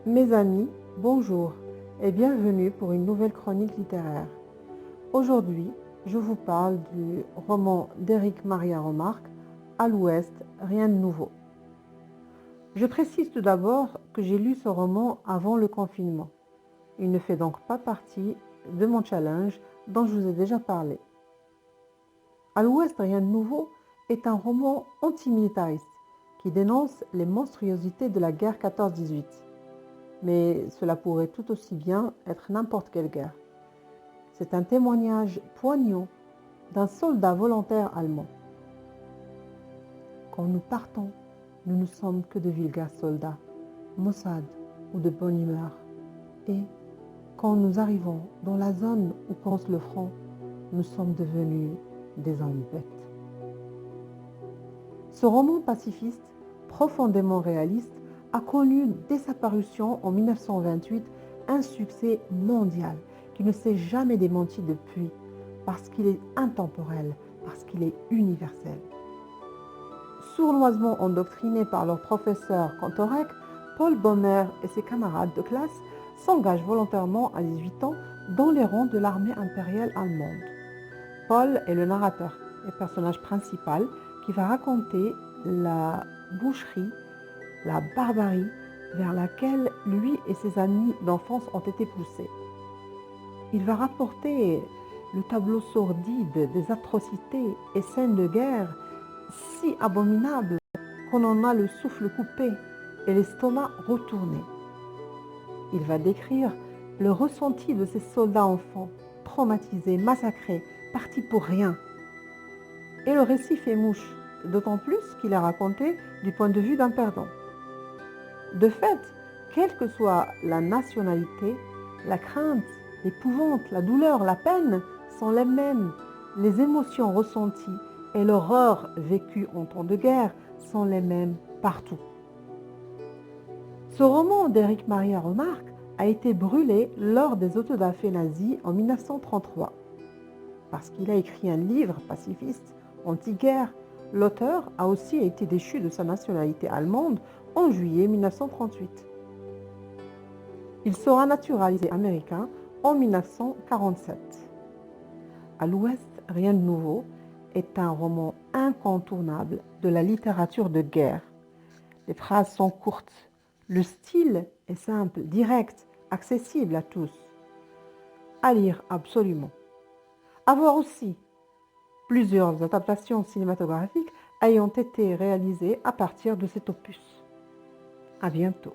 Mes amis, bonjour et bienvenue pour une nouvelle chronique littéraire. Aujourd'hui, je vous parle du roman d'Éric Maria Remarque, À l'Ouest, rien de nouveau. Je précise tout d'abord que j'ai lu ce roman avant le confinement. Il ne fait donc pas partie de mon challenge dont je vous ai déjà parlé. À l'Ouest, rien de nouveau est un roman antimilitariste qui dénonce les monstruosités de la guerre 14-18. Mais cela pourrait tout aussi bien être n'importe quelle guerre. C'est un témoignage poignant d'un soldat volontaire allemand. Quand nous partons, nous ne sommes que de vulgaires soldats, maussades ou de bonne humeur. Et quand nous arrivons dans la zone où pense le front, nous sommes devenus des hommes bêtes. Ce roman pacifiste, profondément réaliste, a connu dès sa parution en 1928 un succès mondial qui ne s'est jamais démenti depuis, parce qu'il est intemporel, parce qu'il est universel. Sournoisement endoctrinés par leur professeur Cantorec, Paul Baumer et ses camarades de classe s'engagent volontairement à 18 ans dans les rangs de l'armée impériale allemande. Paul est le narrateur et personnage principal qui va raconter la boucherie, la barbarie vers laquelle lui et ses amis d'enfance ont été poussés. Il va rapporter le tableau sordide des atrocités et scènes de guerre si abominables qu'on en a le souffle coupé et l'estomac retourné. Il va décrire le ressenti de ces soldats enfants, traumatisés, massacrés, partis pour rien. Et le récit fait mouche, d'autant plus qu'il est raconté du point de vue d'un perdant. De fait, quelle que soit la nationalité, la crainte, l'épouvante, la douleur, la peine sont les mêmes. Les émotions ressenties et l'horreur vécue en temps de guerre sont les mêmes partout. Ce roman d'Éric Maria Remarque a été brûlé lors des autodafés nazis en 1933. Parce qu'il a écrit un livre pacifiste, anti-guerre, l'auteur a aussi été déchu de sa nationalité allemande en juillet 1938. Il sera naturalisé américain en 1947. À l'Ouest, rien de nouveau est un roman incontournable de la littérature de guerre. Les phrases sont courtes, le style est simple, direct, accessible à tous. À lire absolument. À voir aussi plusieurs adaptations cinématographiques ayant été réalisées à partir de cet opus. À bientôt.